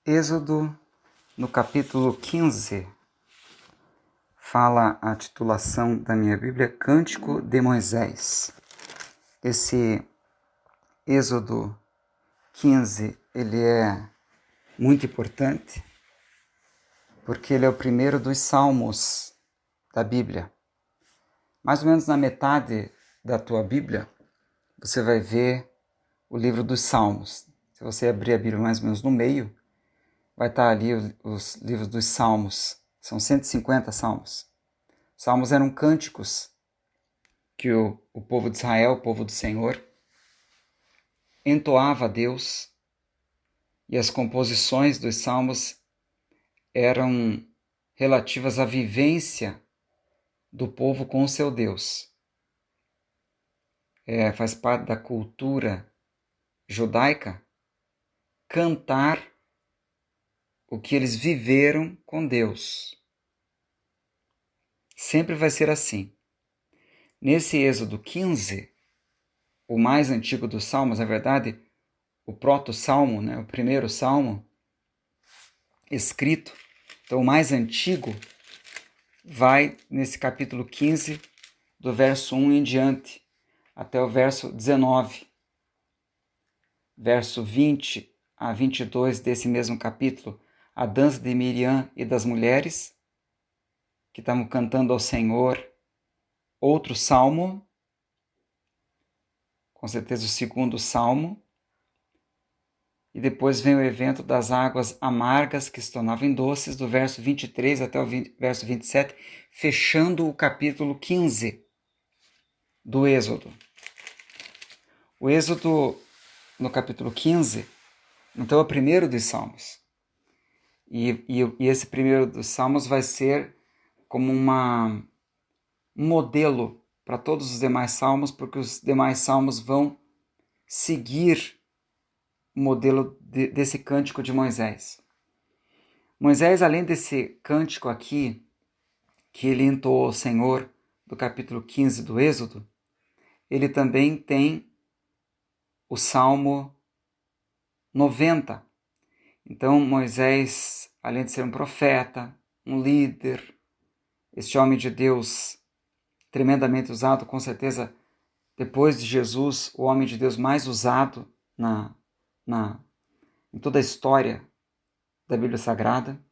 Êxodo, no capítulo 15, fala a titulação da minha Bíblia, Cântico de Moisés. Esse Êxodo 15, ele é muito importante, porque ele é o primeiro dos salmos da Bíblia. Mais ou menos na metade da tua Bíblia, você vai ver o livro dos salmos. Se você abrir a Bíblia mais ou menos no meio, vai estar ali os livros dos salmos. São 150 salmos. Salmos eram cânticos que o povo de Israel, o povo do Senhor, entoava a Deus, e as composições dos salmos eram relativas à vivência do povo com o seu Deus. Faz parte da cultura judaica cantar o que eles viveram com Deus. Sempre vai ser assim. Nesse Êxodo 15, o mais antigo dos salmos, na verdade, o proto-salmo, né, o primeiro salmo escrito, então o mais antigo, vai nesse capítulo 15, do verso 1 em diante, até o verso 19. Verso 20 a 22 desse mesmo capítulo, a dança de Miriam e das mulheres, que estavam cantando ao Senhor. Outro salmo, com certeza o segundo salmo, e depois vem o evento das águas amargas que se tornavam doces, do verso 23 até o verso 27, fechando o capítulo 15 do Êxodo. O Êxodo, no capítulo 15, então é o primeiro dos salmos. E esse primeiro dos salmos vai ser como um modelo para todos os demais salmos, porque os demais salmos vão seguir o modelo desse cântico de Moisés. Moisés, além desse cântico aqui, que ele entoou ao Senhor, do capítulo 15 do Êxodo, ele também tem o Salmo 90. Então, Moisés, além de ser um profeta, um líder, este homem de Deus tremendamente usado, com certeza, depois de Jesus, o homem de Deus mais usado em toda a história da Bíblia Sagrada.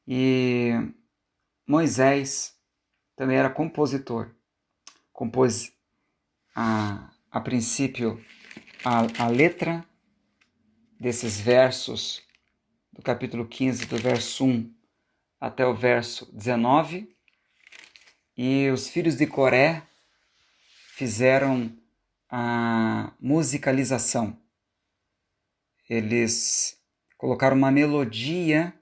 E Moisés também era compositor. Compôs a princípio a letra desses versos do capítulo 15, do verso 1 até o verso 19, e os filhos de Coré fizeram a musicalização. Eles colocaram uma melodia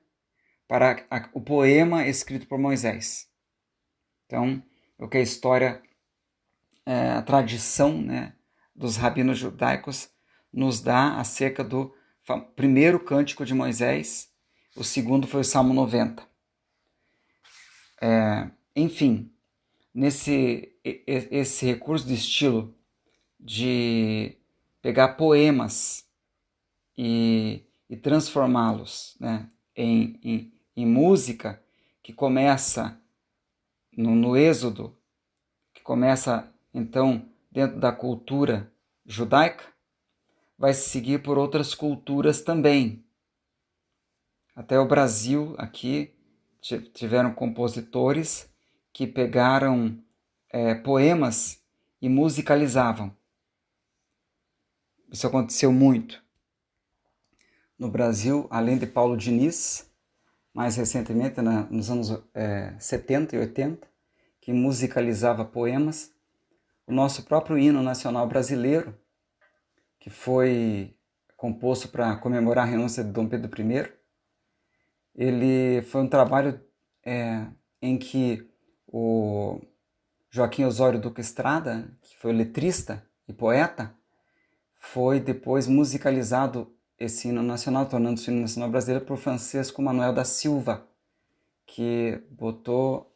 para o poema escrito por Moisés. Então, o que a história, a tradição, né, dos rabinos judaicos nos dá acerca do primeiro cântico de Moisés, o segundo foi o Salmo 90. Enfim, esse recurso de estilo de pegar poemas e transformá-los, né, em música, que começa no Êxodo, que começa então dentro da cultura judaica, vai se seguir por outras culturas também. Até o Brasil, aqui, tiveram compositores que pegaram poemas e musicalizavam. Isso aconteceu muito. No Brasil, além de Paulo Diniz, mais recentemente, nos anos 70 e 80, que musicalizava poemas, o nosso próprio hino nacional brasileiro, que foi composto para comemorar a renúncia de Dom Pedro I, ele foi um trabalho em que o Joaquim Osório Duque Estrada, que foi letrista e poeta, foi depois musicalizado esse hino nacional, tornando-se o hino nacional brasileiro, por Francisco Manuel da Silva, que botou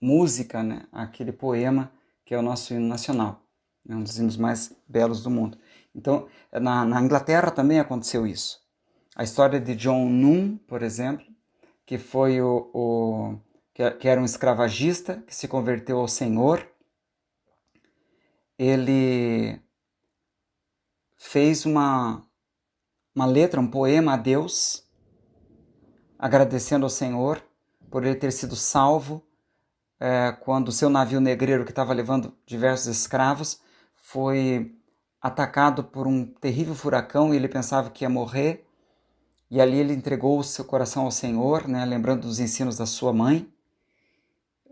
música, né, àquele poema que é o nosso hino nacional, um dos hinos mais belos do mundo. Então, na Inglaterra também aconteceu isso. A história de John Nunn, por exemplo, que foi que era um escravagista que se converteu ao Senhor. Ele fez uma letra, um poema a Deus, agradecendo ao Senhor por ele ter sido salvo quando o seu navio negreiro, que estava levando diversos escravos, foi atacado por um terrível furacão e ele pensava que ia morrer. E ali ele entregou o seu coração ao Senhor, né, lembrando dos ensinos da sua mãe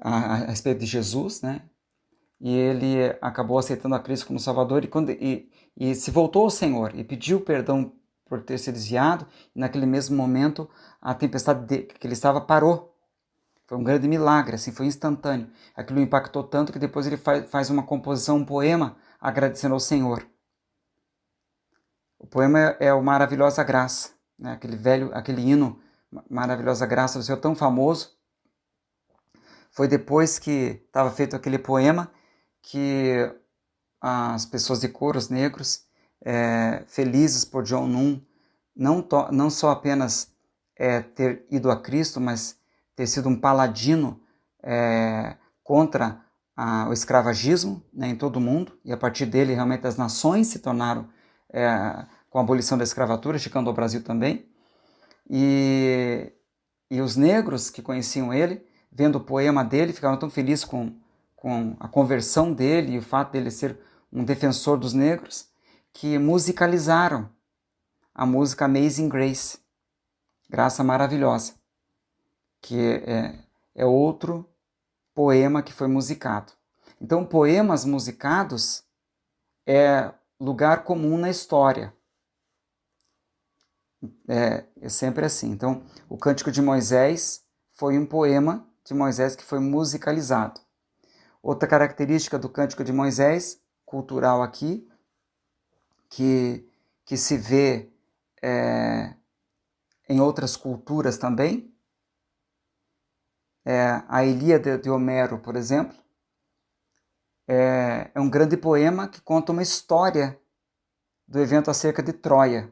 a respeito de Jesus, né? E ele acabou aceitando a Cristo como Salvador e se voltou ao Senhor e pediu perdão por ter se desviado. E naquele mesmo momento a tempestade que ele estava parou. Foi um grande milagre, assim, foi instantâneo. Aquilo impactou tanto que depois ele faz uma composição, um poema agradecendo ao Senhor. O poema é o Maravilhosa Graça, né? Aquele hino Maravilhosa Graça do Senhor, tão famoso. Foi depois que estava feito aquele poema que as pessoas de cor, os negros, felizes por John Nunn, não só apenas ter ido a Cristo, mas ter sido um paladino contra o escravagismo, né, em todo o mundo, e a partir dele realmente as nações se tornaram, com a abolição da escravatura, chegando ao Brasil também, e os negros que conheciam ele, vendo o poema dele, ficaram tão felizes com a conversão dele e o fato dele ser um defensor dos negros, que musicalizaram a música Amazing Grace, Graça Maravilhosa, que é outro poema que foi musicado. Então, poemas musicados é lugar comum na história. É sempre assim. Então, o Cântico de Moisés foi um poema de Moisés que foi musicalizado. Outra característica do Cântico de Moisés, cultural aqui, que se vê em outras culturas também, a Ilíada de Homero, por exemplo, é um grande poema que conta uma história do evento acerca de Troia.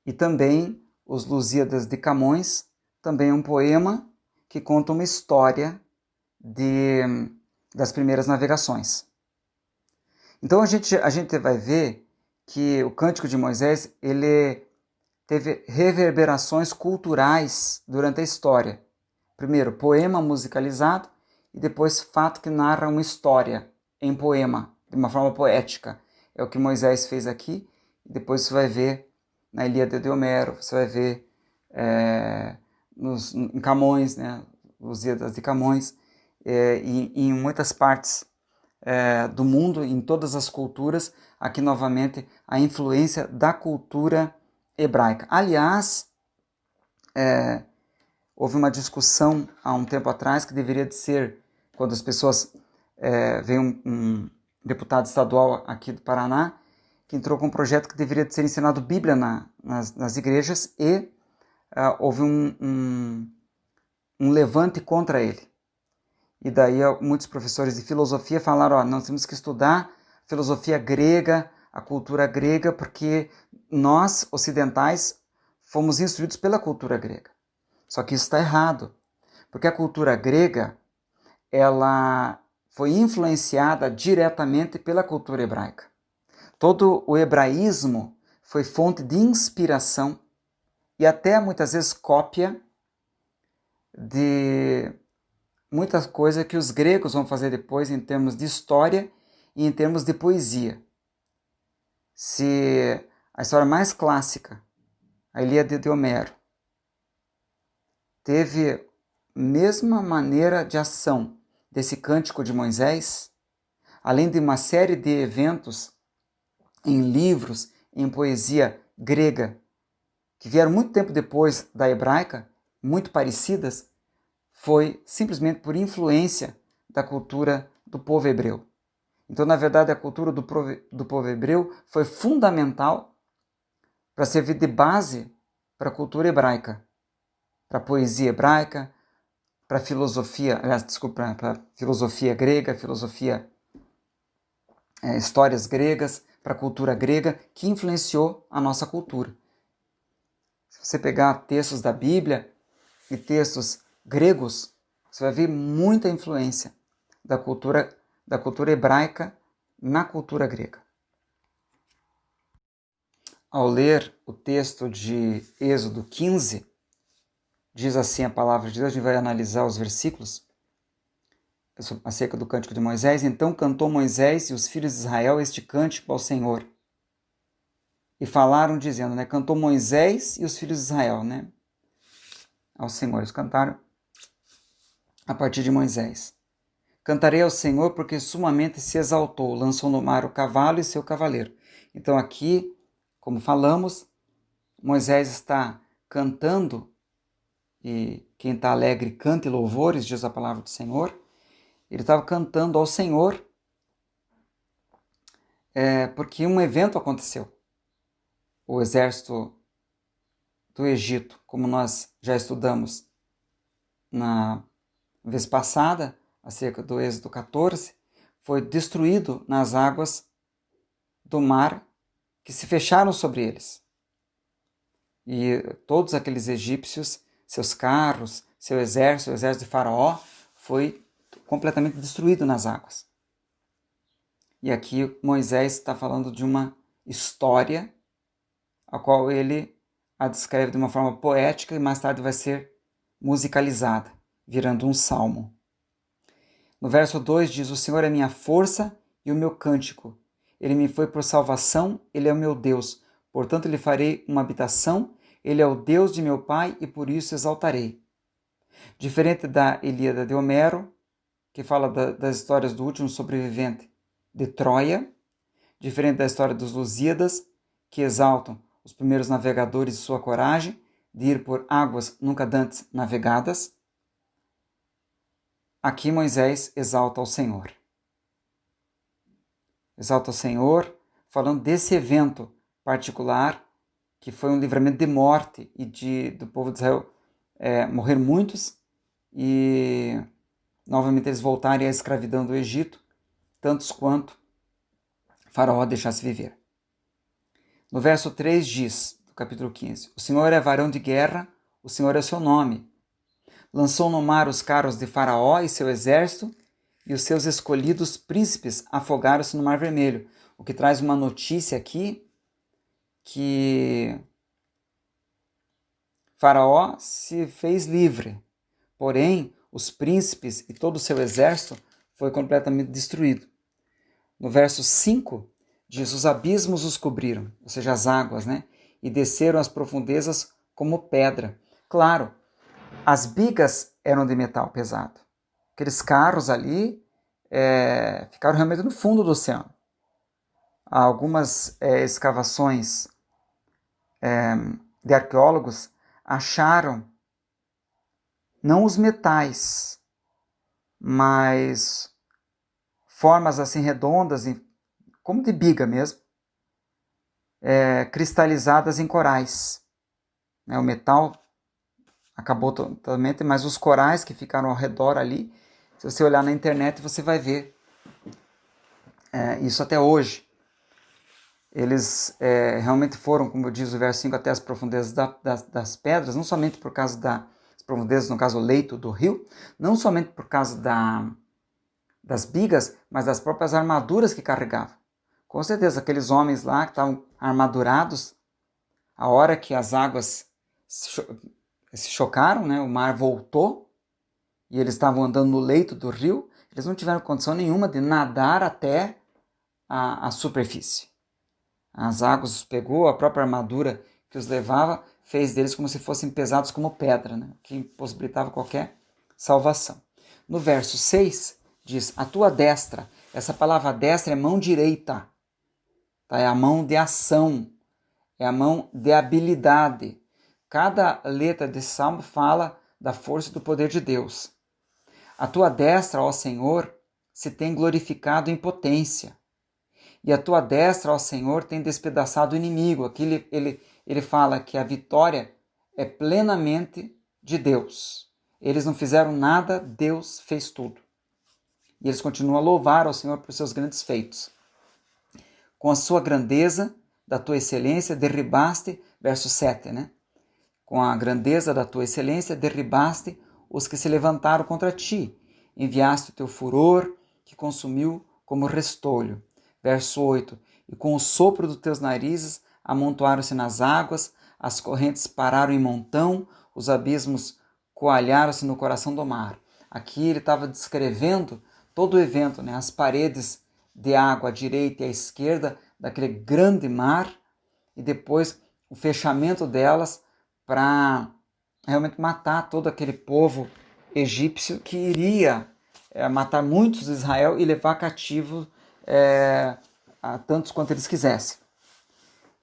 E também os Lusíadas de Camões, também é um poema que conta uma história das primeiras navegações. Então a gente vai ver que o Cântico de Moisés ele teve reverberações culturais durante a história. Primeiro, poema musicalizado e depois fato que narra uma história em poema, de uma forma poética. É o que Moisés fez aqui, e depois você vai ver na Ilíada de Homero, você vai ver em Camões, né, Lusíadas de Camões, e em muitas partes do mundo, em todas as culturas, aqui novamente a influência da cultura hebraica. Aliás, houve uma discussão há um tempo atrás que deveria de ser, quando as pessoas, veio um deputado estadual aqui do Paraná, que entrou com um projeto que deveria de ser ensinado Bíblia nas igrejas e houve um levante contra ele. E daí muitos professores de filosofia falaram, nós temos que estudar filosofia grega, a cultura grega, porque nós, ocidentais, fomos instruídos pela cultura grega. Só que isso está errado, porque a cultura grega ela foi influenciada diretamente pela cultura hebraica. Todo o hebraísmo foi fonte de inspiração e até muitas vezes cópia de muitas coisas que os gregos vão fazer depois em termos de história e em termos de poesia. Se a história mais clássica, a Ilíada de Homero, teve a mesma maneira de ação desse Cântico de Moisés, além de uma série de eventos em livros, em poesia grega, que vieram muito tempo depois da hebraica, muito parecidas, foi simplesmente por influência da cultura do povo hebreu. Então, na verdade, a cultura do povo hebreu foi fundamental para servir de base para a cultura hebraica, para a poesia hebraica, para a filosofia, para a filosofia grega, histórias gregas, para a cultura grega que influenciou a nossa cultura. Se você pegar textos da Bíblia e textos gregos, você vai ver muita influência da cultura hebraica na cultura grega. Ao ler o texto de Êxodo 15, diz assim a palavra de Deus, a gente vai analisar os versículos acerca do cântico de Moisés. Então cantou Moisés e os filhos de Israel este cântico ao Senhor. E falaram dizendo, né? Cantou Moisés e os filhos de Israel, né? Ao Senhor. Eles cantaram a partir de Moisés. Cantarei ao Senhor porque sumamente se exaltou, lançou no mar o cavalo e seu cavaleiro. Então aqui, como falamos, Moisés está cantando, e quem está alegre canta e louvores, diz a palavra do Senhor. Ele estava cantando ao Senhor porque um evento aconteceu. O exército do Egito, como nós já estudamos na vez passada, acerca do Êxodo 14, foi destruído nas águas do mar que se fecharam sobre eles. E todos aqueles egípcios, seus carros, seu exército, o exército de Faraó, foi completamente destruído nas águas. E aqui Moisés está falando de uma história a qual ele a descreve de uma forma poética e mais tarde vai ser musicalizada, virando um salmo. No verso 2 diz, o Senhor é minha força e o meu cântico. Ele me foi por salvação, Ele é o meu Deus. Portanto, lhe farei uma habitação, Ele é o Deus de meu pai e por isso exaltarei. Diferente da Ilíada de Homero, que fala das histórias do último sobrevivente de Troia, diferente da história dos Lusíadas, que exaltam os primeiros navegadores e sua coragem de ir por águas nunca dantes navegadas, aqui Moisés exalta ao Senhor. Exalta ao Senhor, falando desse evento particular, que foi um livramento de morte e do povo de Israel morrer muitos e novamente eles voltarem à escravidão do Egito, tantos quanto Faraó deixasse viver. No verso 3 diz, do capítulo 15, o Senhor é varão de guerra, o Senhor é seu nome. Lançou no mar os carros de Faraó e seu exército, e os seus escolhidos príncipes afogaram-se no Mar Vermelho. O que traz uma notícia aqui que Faraó se fez livre, porém os príncipes e todo o seu exército foi completamente destruído. No verso 5 diz, os abismos os cobriram, ou seja, as águas, né? E desceram as profundezas como pedra. Claro, as bigas eram de metal pesado. Aqueles carros ali ficaram realmente no fundo do oceano. Há algumas escavações de arqueólogos acharam não os metais, mas formas assim redondas, como de biga mesmo, cristalizadas em corais. O metal acabou totalmente, mas os corais que ficaram ao redor ali, se você olhar na internet, você vai ver isso até hoje. Eles realmente foram, como diz o verso 5, até as profundezas das pedras, não somente por causa das profundezas, no caso o leito do rio, não somente por causa das bigas, mas das próprias armaduras que carregavam. Com certeza, aqueles homens lá que estavam armadurados, a hora que as águas se chocaram, né, o mar voltou, e eles estavam andando no leito do rio, eles não tiveram condição nenhuma de nadar até a superfície. As águas os pegou, a própria armadura que os levava fez deles como se fossem pesados como pedra, né, que impossibilitava qualquer salvação. No verso 6 diz, a tua destra, essa palavra destra é mão direita, tá? É a mão de ação, é a mão de habilidade. Cada letra desse salmo fala da força e do poder de Deus. A tua destra, ó Senhor, se tem glorificado em potência. E a tua destra, ó Senhor, tem despedaçado o inimigo. Aqui ele fala que a vitória é plenamente de Deus. Eles não fizeram nada, Deus fez tudo. E eles continuam a louvar ao Senhor por seus grandes feitos. Com a sua grandeza, da tua excelência, derribaste, verso 7, né? Com a grandeza da tua excelência, derribaste os que se levantaram contra ti. Enviaste o teu furor, que consumiu como restolho. Verso 8. E com o sopro dos teus narizes, amontoaram-se nas águas, as correntes pararam em montão, os abismos coalharam-se no coração do mar. Aqui ele estava descrevendo todo o evento, né? As paredes de água à direita e à esquerda daquele grande mar, e depois o fechamento delas para realmente matar todo aquele povo egípcio que iria matar muitos de Israel e levar cativo a tantos quanto eles quisessem.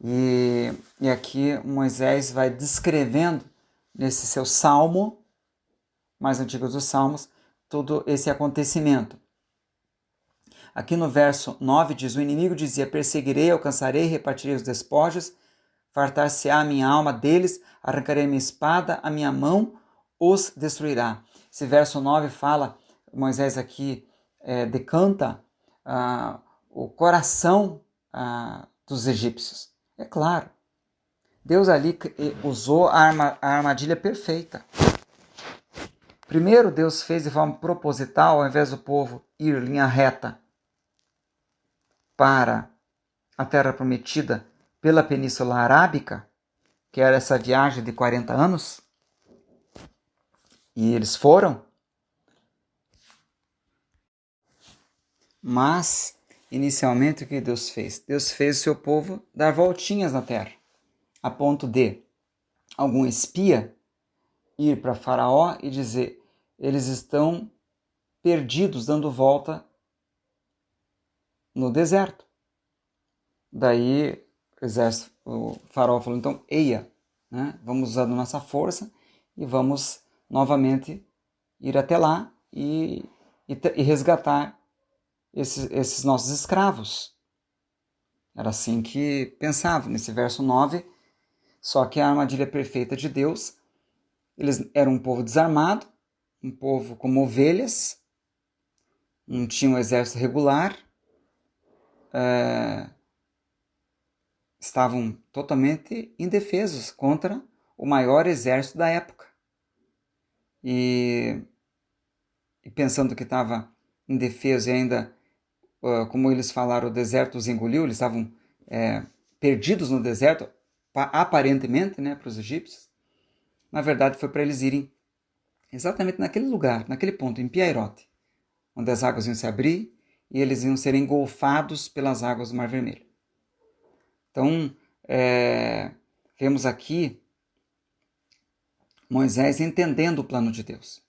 E aqui Moisés vai descrevendo nesse seu salmo, mais antigo dos salmos, todo esse acontecimento. Aqui no verso 9 diz: o inimigo dizia: perseguirei, alcançarei, repartirei os despojos, fartar-se-á a minha alma deles, arrancarei a minha espada, a minha mão os destruirá. Esse verso 9 fala, Moisés aqui decanta o coração dos egípcios. É claro, Deus ali usou a armadilha perfeita. Primeiro, Deus fez de forma proposital, ao invés do povo ir em linha reta para a terra prometida pela Península Arábica, que era essa viagem de 40 anos, e eles foram, mas inicialmente o que Deus fez? Deus fez o seu povo dar voltinhas na terra, a ponto de algum espia ir para Faraó e dizer: eles estão perdidos, dando volta no deserto. Daí o Faraó falou: então, eia, né? Vamos usar a nossa força e vamos novamente ir até lá e resgatar esses nossos escravos. Era assim que pensava nesse verso 9, só que a armadilha perfeita de Deus. Eles eram um povo desarmado, um povo como ovelhas, não tinham um exército regular, estavam totalmente indefesos contra o maior exército da época. E pensando que estava indefeso e ainda, como eles falaram, o deserto os engoliu, eles estavam perdidos no deserto, aparentemente, né, para os egípcios. Na verdade, foi para eles irem exatamente naquele lugar, naquele ponto, em Piairote, onde as águas iam se abrir e eles iam ser engolfados pelas águas do Mar Vermelho. Então, vemos aqui Moisés entendendo o plano de Deus.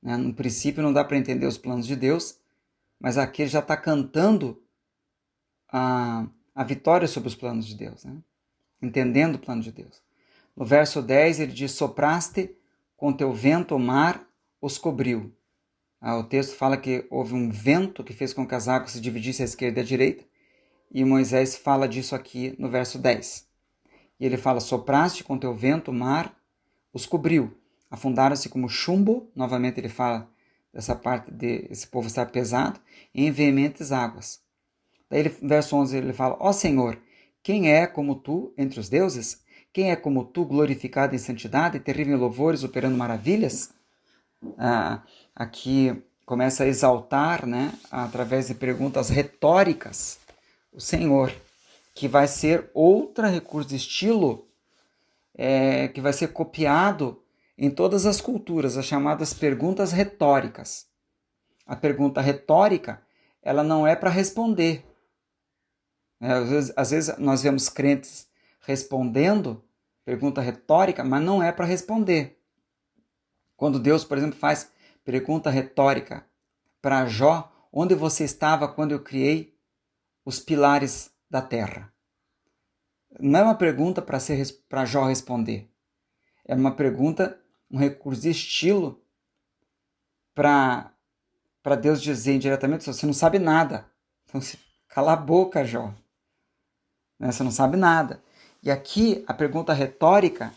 No princípio não dá para entender os planos de Deus, mas aqui ele já está cantando a vitória sobre os planos de Deus, né? Entendendo o plano de Deus. No verso 10 ele diz: sopraste com teu vento o mar os cobriu. O texto fala que houve um vento que fez com que as águas se dividissem à esquerda e à direita, e Moisés fala disso aqui no verso 10. E ele fala: sopraste com teu vento o mar os cobriu. Afundaram-se como chumbo, novamente ele fala dessa parte de esse povo estar pesado, em veementes águas. Daí, verso 11, ele fala: ó Senhor, quem é como tu entre os deuses? Quem é como tu, glorificado em santidade, terrível em louvores, operando maravilhas? Aqui começa a exaltar, né, através de perguntas retóricas, o Senhor, que vai ser outro recurso de estilo que vai ser copiado em todas as culturas, as chamadas perguntas retóricas. A pergunta retórica, ela não é para responder. Às vezes nós vemos crentes respondendo pergunta retórica, mas não é para responder. Quando Deus, por exemplo, faz pergunta retórica para Jó: onde você estava quando eu criei os pilares da terra? Não é uma pergunta para Jó responder. É uma pergunta, um recurso de estilo para Deus dizer indiretamente: você não sabe nada. Então, cala a boca, Jó. Você não sabe nada. E aqui a pergunta retórica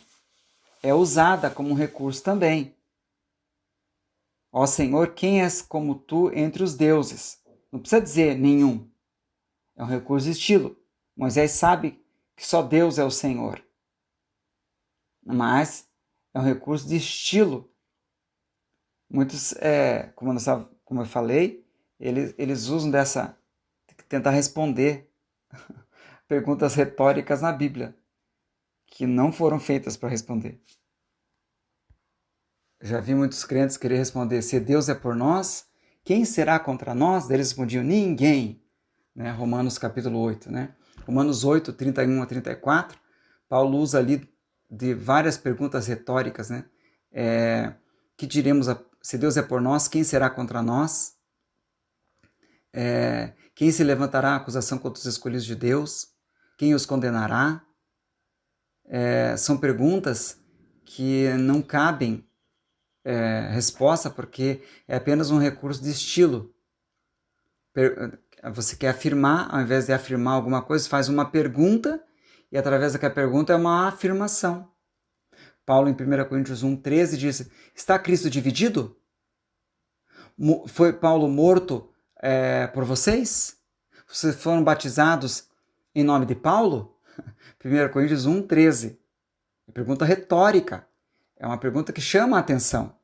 é usada como um recurso também. Ó Senhor, quem és como tu entre os deuses? Não precisa dizer nenhum. É um recurso de estilo. Moisés sabe que só Deus é o Senhor, mas é um recurso de estilo. Muitos, como eu falei, eles usam dessa, tentar responder perguntas retóricas na Bíblia, que não foram feitas para responder. Já vi muitos crentes querer responder, se Deus é por nós, quem será contra nós? Eles respondiam, ninguém. Né? Romanos capítulo 8. Né? Romanos 8, 31 a 34, Paulo usa ali de várias perguntas retóricas. Né? Que diremos, se Deus é por nós, quem será contra nós? Quem se levantará a acusação contra os escolhidos de Deus? Quem os condenará? São perguntas que não cabem resposta, porque é apenas um recurso de estilo. Você quer afirmar, ao invés de afirmar alguma coisa, faz uma pergunta, e através daquela pergunta é uma afirmação. Paulo, em 1 Coríntios 1,13, diz, está Cristo dividido? Foi Paulo morto por vocês? Vocês foram batizados em nome de Paulo? 1 Coríntios 1,13. Pergunta retórica. É uma pergunta que chama a atenção.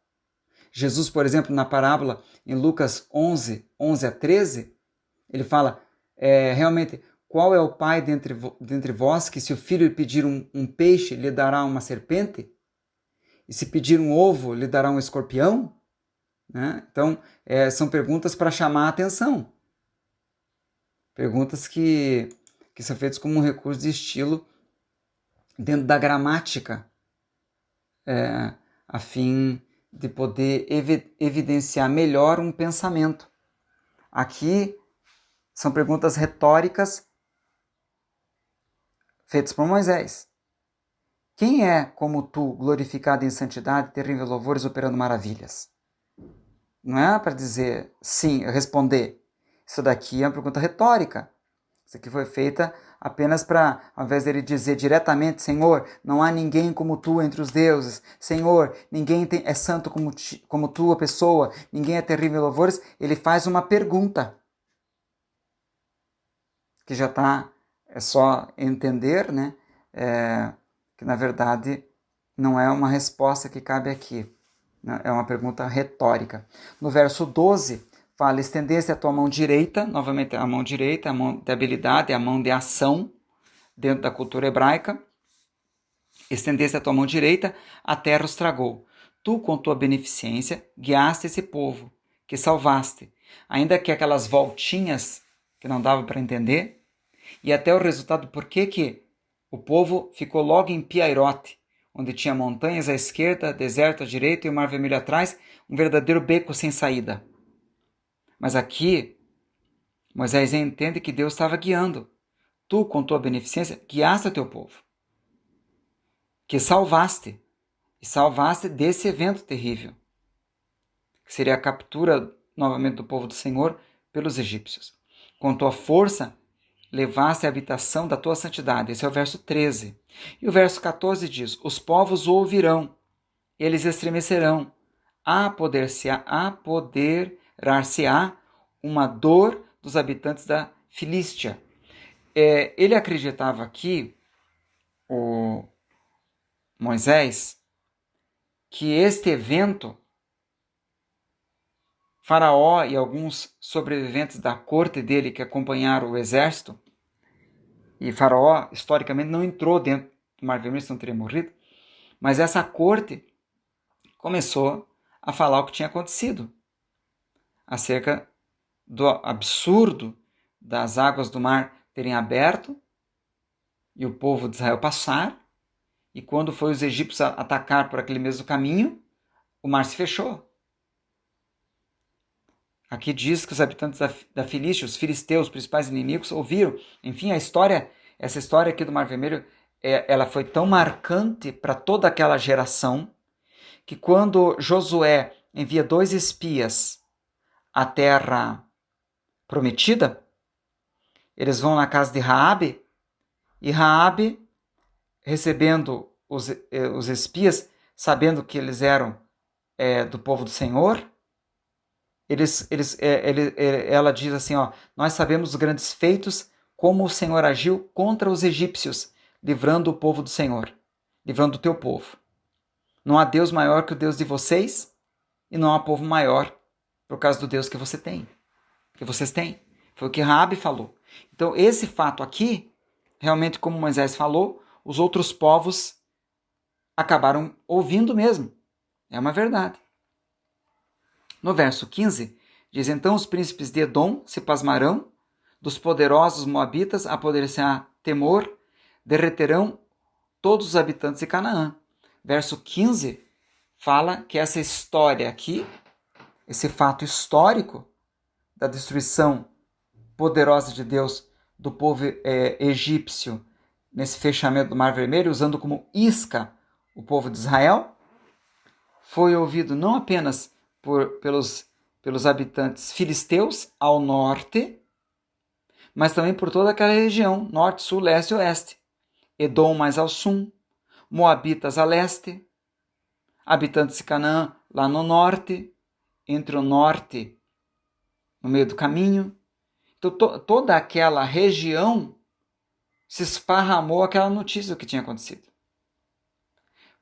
Jesus, por exemplo, na parábola em Lucas 11, 11 a 13, ele fala, realmente, qual é o pai dentre vós que se o filho lhe pedir um peixe, lhe dará uma serpente? E se pedir um ovo, lhe dará um escorpião? Né? Então, são perguntas para chamar a atenção. Perguntas que são feitas como um recurso de estilo dentro da gramática, a fim de poder evidenciar melhor um pensamento. Aqui são perguntas retóricas feitas por Moisés. Quem é como tu, glorificado em santidade, terrível louvores, operando maravilhas? Não é para dizer sim, responder. Isso daqui é uma pergunta retórica. Isso aqui foi feita apenas para, ao invés dele dizer diretamente, Senhor, não há ninguém como tu entre os deuses. Senhor, ninguém é santo como tu, a pessoa. Ninguém é terrível em louvores. Ele faz uma pergunta. Que já está, é só entender, né? Que na verdade não é uma resposta que cabe aqui. Né? É uma pergunta retórica. No verso 12, fala, estendesse a tua mão direita, novamente a mão direita, a mão de habilidade, a mão de ação, dentro da cultura hebraica. Estendesse a tua mão direita, a terra os tragou. Tu, com tua beneficência, guiaste esse povo, que salvaste. Ainda que aquelas voltinhas que não dava para entender, e até o resultado, por que o povo ficou logo em Piairote, onde tinha montanhas à esquerda, deserto à direita e o mar vermelho atrás, um verdadeiro beco sem saída. Mas aqui, Moisés entende que Deus estava guiando. Tu, com tua beneficência, guiaste o teu povo, que salvaste, e salvaste desse evento terrível, que seria a captura novamente do povo do Senhor pelos egípcios. Com tua força, levaste a habitação da tua santidade. Esse é o verso 13. E o verso 14 diz, os povos o ouvirão, eles estremecerão, apoderar-se-á uma dor dos habitantes da Filístia. Ele acreditava aqui, o Moisés, que este evento, Faraó e alguns sobreviventes da corte dele que acompanharam o exército, e Faraó, historicamente, não entrou dentro do Mar Vermelho, senão teria morrido, mas essa corte começou a falar o que tinha acontecido, acerca do absurdo das águas do mar terem aberto e o povo de Israel passar, e quando foi os egípcios atacar por aquele mesmo caminho, o mar se fechou. Aqui diz que os habitantes da Filístia, os filisteus, os principais inimigos, ouviram. Enfim, essa história aqui do Mar Vermelho, ela foi tão marcante para toda aquela geração, que quando Josué envia 2 espias à terra prometida, eles vão na casa de Raabe, e Raabe, recebendo os espias, sabendo que eles eram do povo do Senhor, ela diz assim, nós sabemos os grandes feitos como o Senhor agiu contra os egípcios, livrando o povo do Senhor, livrando o teu povo. Não há Deus maior que o Deus de vocês e não há povo maior por causa do Deus que você tem, que vocês têm. Foi o que Raabe falou. Então, esse fato aqui, realmente, como Moisés falou, os outros povos acabaram ouvindo mesmo. É uma verdade. No verso 15, diz: então os príncipes de Edom se pasmarão, dos poderosos moabitas apodrecerá temor, derreterão todos os habitantes de Canaã. Verso 15 fala que essa história aqui, esse fato histórico da destruição poderosa de Deus do povo egípcio nesse fechamento do Mar Vermelho, usando como isca o povo de Israel, foi ouvido não apenas pelos habitantes filisteus ao norte, mas também por toda aquela região, norte, sul, leste e oeste. Edom mais ao sul, moabitas a leste, habitantes de Canaã lá no norte, entre o norte, no meio do caminho. Então toda aquela região se esparramou aquela notícia do que tinha acontecido.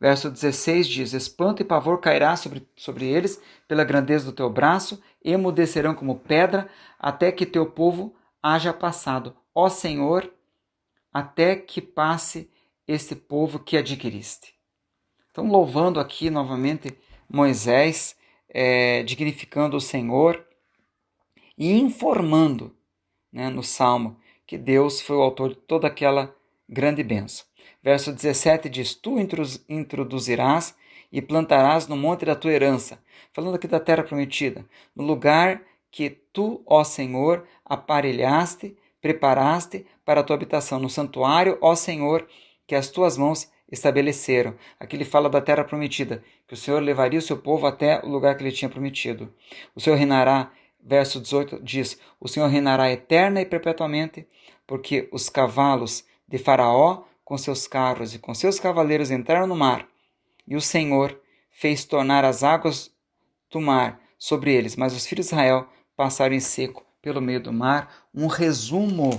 Verso 16 diz: espanto e pavor cairá sobre eles pela grandeza do teu braço, emudecerão como pedra, até que teu povo haja passado. Ó Senhor, até que passe este povo que adquiriste. Então, louvando aqui novamente Moisés, dignificando o Senhor e informando, né, no Salmo que Deus foi o autor de toda aquela grande bênção. Verso 17 diz: tu introduzirás e plantarás no monte da tua herança, falando aqui da terra prometida, no lugar que tu, ó Senhor, aparelhaste, preparaste para a tua habitação, no santuário, ó Senhor, que as tuas mãos estabeleceram. Aqui ele fala da terra prometida, que o Senhor levaria o seu povo até o lugar que ele tinha prometido. O Senhor reinará, verso 18 diz: o Senhor reinará eterna e perpetuamente, porque os cavalos de Faraó com seus carros e com seus cavaleiros entraram no mar, e o Senhor fez tornar as águas do mar sobre eles, mas os filhos de Israel passaram em seco pelo meio do mar. Um resumo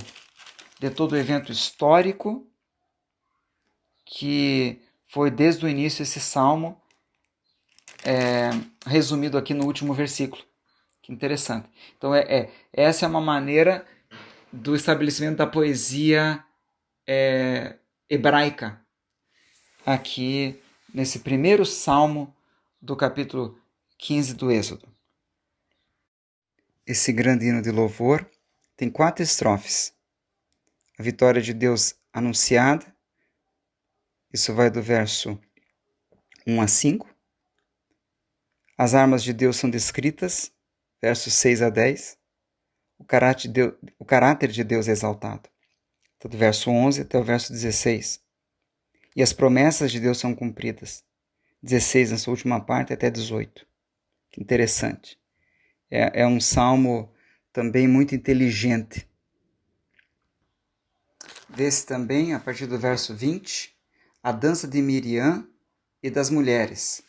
de todo o evento histórico que foi desde o início esse salmo, resumido aqui no último versículo. Que interessante. Então, essa é uma maneira do estabelecimento da poesia hebraica, aqui nesse primeiro salmo do capítulo 15 do Êxodo. Esse grande hino de louvor tem 4 estrofes. A vitória de Deus anunciada, isso vai do verso 1 a 5. As armas de Deus são descritas, versos 6 a 10. O caráter de Deus é exaltado, do verso 11 até o verso 16. E as promessas de Deus são cumpridas, 16 na sua última parte até 18. Que interessante. É um salmo também muito inteligente. Vê-se também, a partir do verso 20, a dança de Miriam e das mulheres.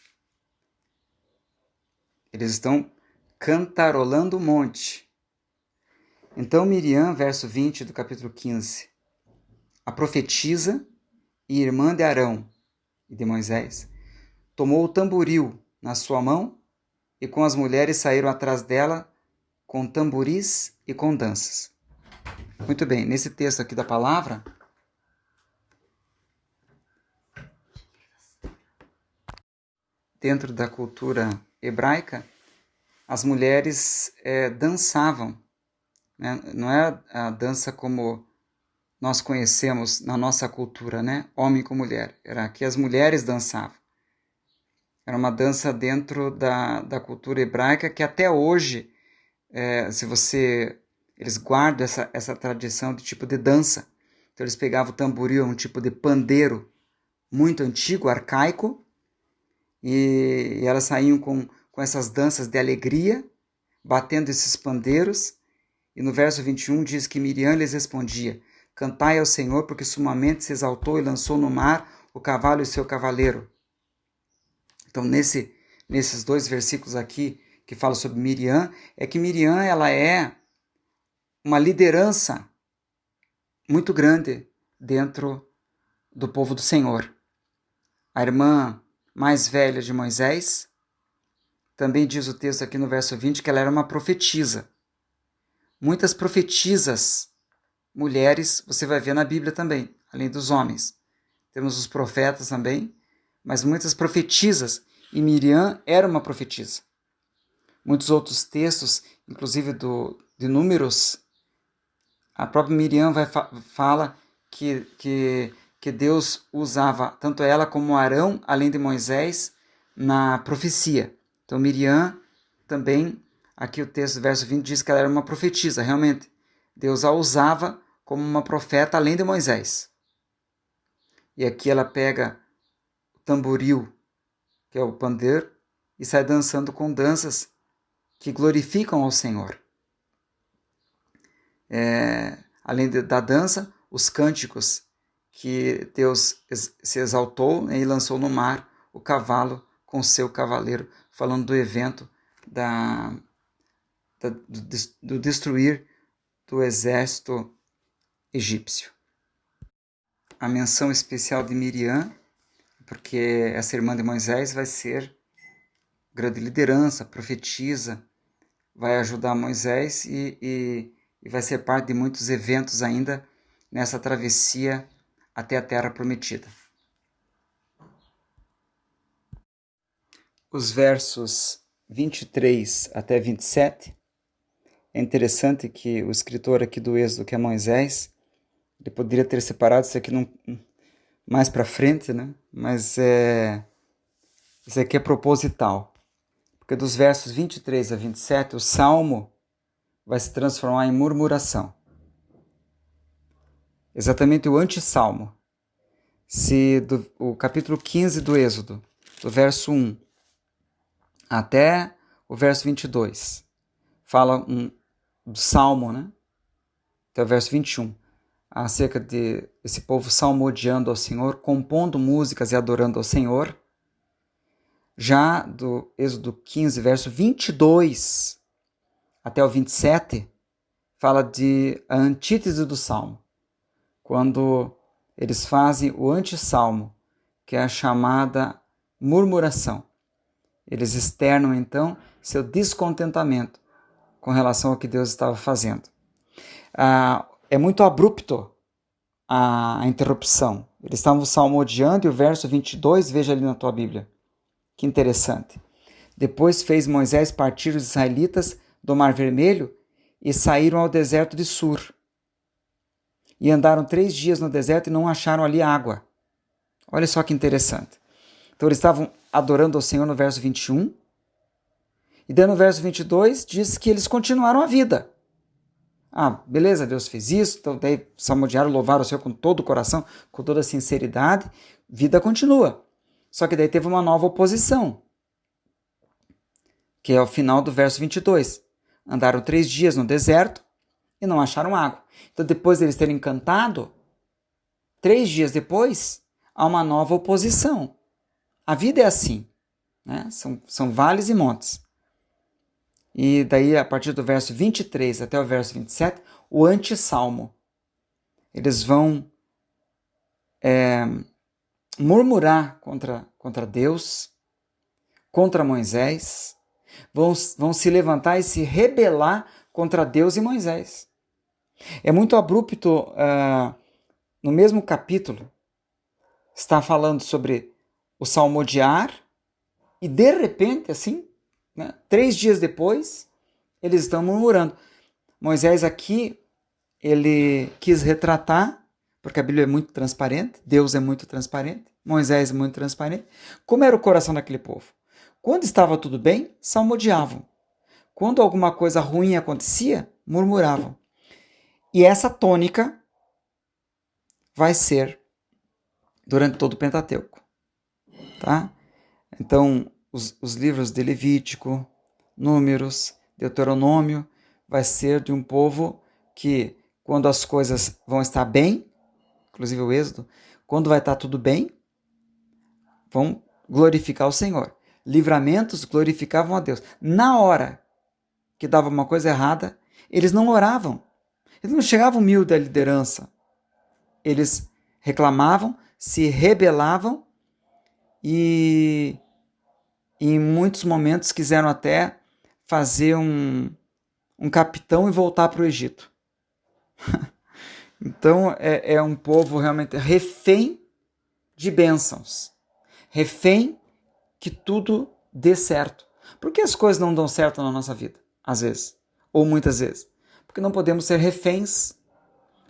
Eles estão cantarolando o monte. Então Miriam, verso 20 do capítulo 15, a profetisa e irmã de Arão e de Moisés, tomou o tamboril na sua mão e com as mulheres saíram atrás dela com tamboris e com danças. Muito bem, nesse texto aqui da palavra, dentro da cultura hebraica, as mulheres dançavam, né? Não é a dança como nós conhecemos na nossa cultura, né? Homem com mulher. Era que as mulheres dançavam. Era uma dança dentro da cultura hebraica que até hoje, eles guardam essa tradição de tipo de dança. Então eles pegavam o tamboril, um tipo de pandeiro muito antigo, arcaico, e elas saíam com essas danças de alegria, batendo esses pandeiros. E no verso 21 diz que Miriam lhes respondia: cantai ao Senhor, porque sumamente se exaltou e lançou no mar o cavalo e o seu cavaleiro. Então, nesses 2 versículos aqui, que falam sobre Miriam, é que Miriam ela é uma liderança muito grande dentro do povo do Senhor. A irmã mais velha de Moisés, também diz o texto aqui no verso 20 que ela era uma profetisa. Muitas profetisas, mulheres, você vai ver na Bíblia também, além dos homens. Temos os profetas também, mas muitas profetisas, e Miriam era uma profetisa. Muitos outros textos, inclusive de Números, a própria Miriam fala que Deus usava tanto ela como Arão, além de Moisés, na profecia. Então Miriam também, aqui o texto do verso 20 diz que ela era uma profetisa, realmente. Deus a usava como uma profeta além de Moisés. E aqui ela pega o tamboril, que é o pandeiro, e sai dançando com danças que glorificam ao Senhor. Além da dança, os cânticos que Deus se exaltou, né, e lançou no mar o cavalo com seu cavaleiro, falando do evento do destruir do exército egípcio. A menção especial de Miriam, porque essa irmã de Moisés vai ser grande liderança, profetisa, vai ajudar Moisés e vai ser parte de muitos eventos ainda nessa travessia até a Terra Prometida. Os versos 23 até 27, é interessante que o escritor aqui do Êxodo, que é Moisés, ele poderia ter separado isso aqui mais para frente, né? Mas isso aqui é proposital, porque dos versos 23 a 27, o Salmo vai se transformar em murmuração. Exatamente o antissalmo. Se o capítulo 15 do Êxodo, do verso 1 até o verso 22, fala do salmo, né? Até o verso 21, acerca de esse povo salmodiando ao Senhor, compondo músicas e adorando ao Senhor. Já do Êxodo 15, verso 22 até o 27, fala de a antítese do salmo, quando eles fazem o antissalmo, que é a chamada murmuração. Eles externam, então, seu descontentamento com relação ao que Deus estava fazendo. É muito abrupto a interrupção. Eles estavam salmodiando e o verso 22, veja ali na tua Bíblia. Que interessante. Depois fez Moisés partir os israelitas do Mar Vermelho e saíram ao deserto de Sur. E andaram 3 dias no deserto e não acharam ali água. Olha só que interessante. Então eles estavam adorando ao Senhor no verso 21. E daí no verso 22 diz que eles continuaram a vida. Beleza, Deus fez isso. Então daí salmodiaram, louvaram o Senhor com todo o coração, com toda a sinceridade. Vida continua. Só que daí teve uma nova oposição, que é o final do verso 22. Andaram 3 dias no deserto e não acharam água. Então, depois de eles terem cantado, 3 dias depois, há uma nova oposição. A vida é assim, né? São vales e montes. E daí, a partir do verso 23 até o verso 27, o antissalmo. Eles vão murmurar contra Deus, contra Moisés, vão se levantar e se rebelar contra Deus e Moisés. É muito abrupto, no mesmo capítulo, está falando sobre o salmodiar e de repente, assim, né, 3 dias depois, eles estão murmurando. Moisés aqui, ele quis retratar, porque a Bíblia é muito transparente, Deus é muito transparente, Moisés é muito transparente, como era o coração daquele povo. Quando estava tudo bem, salmodiavam. Quando alguma coisa ruim acontecia, murmuravam. E essa tônica vai ser durante todo o Pentateuco. Tá? Então, os livros de Levítico, Números, Deuteronômio, vai ser de um povo que, quando as coisas vão estar bem, inclusive o Êxodo, quando vai estar tudo bem, vão glorificar o Senhor. Livramentos glorificavam a Deus. Na hora que dava uma coisa errada, eles não oravam. Eles não chegavam humilde à liderança. eles reclamavam, se rebelavam e em muitos momentos quiseram até fazer um capitão e voltar para o Egito. Então é um povo realmente refém de bênçãos, refém que tudo dê certo. Por que as coisas não dão certo na nossa vida? Às vezes, ou muitas vezes. Porque não podemos ser reféns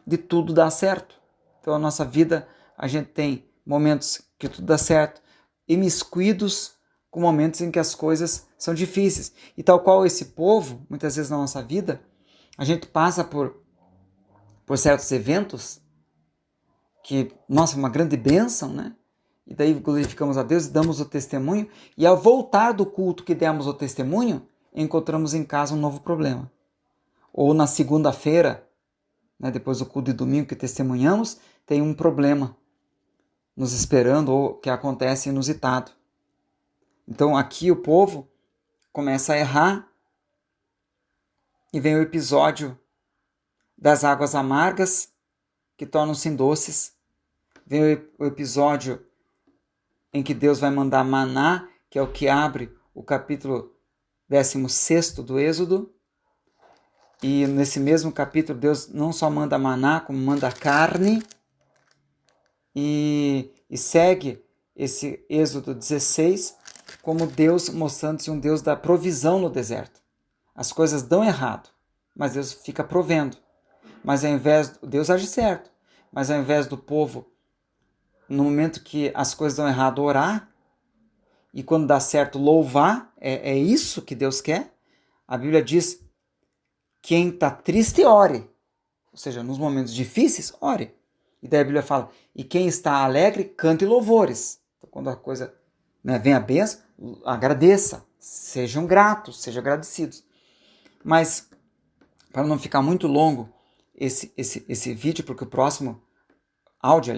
de tudo dar certo. Então a nossa vida, a gente tem momentos que tudo dá certo, imiscuídos com momentos em que as coisas são difíceis. E tal qual esse povo, muitas vezes na nossa vida, a gente passa por certos eventos que, nossa, uma grande bênção, né? E daí glorificamos a Deus e damos o testemunho, e ao voltar do culto que demos o testemunho, encontramos em casa um novo problema. Ou na segunda-feira, né, depois do culto de domingo que testemunhamos, tem um problema nos esperando ou que acontece inusitado. Então aqui o povo começa a errar e vem o episódio das águas amargas que tornam-se doces. Vem o episódio em que Deus vai mandar maná, que é o que abre o capítulo 16 do Êxodo. E nesse mesmo capítulo Deus não só manda maná, como manda carne. E segue esse Êxodo 16 como Deus mostrando-se um Deus da provisão no deserto. As coisas dão errado, mas Deus fica provendo. Mas ao invés, Deus age certo, mas ao invés do povo, no momento que as coisas dão errado, orar, e quando dá certo, louvar, é isso que Deus quer. A Bíblia diz, quem está triste, ore. Ou seja, nos momentos difíceis, ore. E daí a Bíblia fala, e quem está alegre, cante louvores. Então, quando a coisa, né, vem a bênção, agradeça, sejam gratos, sejam agradecidos. Mas, para não ficar muito longo esse vídeo, porque o próximo áudio,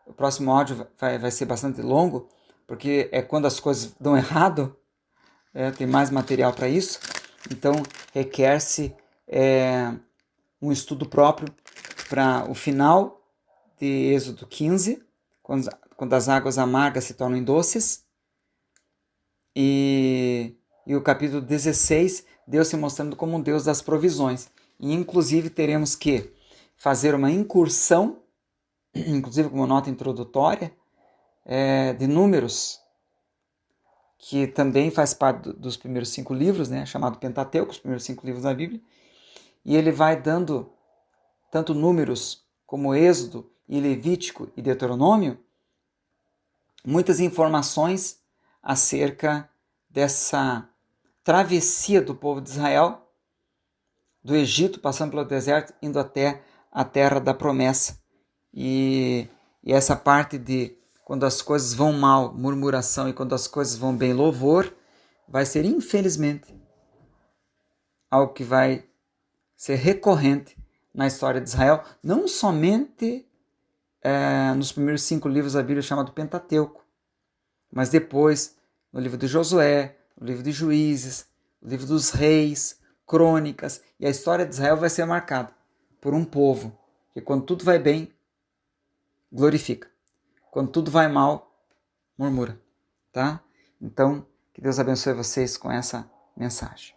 o próximo áudio vai ser bastante longo, porque é quando as coisas dão errado, tem mais material para isso, então requer-se um estudo próprio para o final de Êxodo 15, quando as águas amargas se tornam doces, e o capítulo 16, Deus se mostrando como um Deus das provisões. E inclusive teremos que fazer uma incursão, inclusive como nota introdutória, de Números, que também faz parte dos primeiros 5 livros, né, chamado Pentateuco, os primeiros 5 livros da Bíblia, e ele vai dando tanto Números como Êxodo e Levítico e Deuteronômio, muitas informações acerca dessa travessia do povo de Israel, do Egito, passando pelo deserto, indo até a terra da promessa. E essa parte de quando as coisas vão mal, murmuração, e quando as coisas vão bem, louvor, vai ser, infelizmente, algo que vai ser recorrente na história de Israel, não somente nos primeiros 5 livros da Bíblia chamado Pentateuco, mas depois no livro de Josué, no livro de Juízes, no livro dos Reis, Crônicas, e a história de Israel vai ser marcada por um povo que quando tudo vai bem, glorifica. Quando tudo vai mal, murmura, tá? Então, que Deus abençoe vocês com essa mensagem.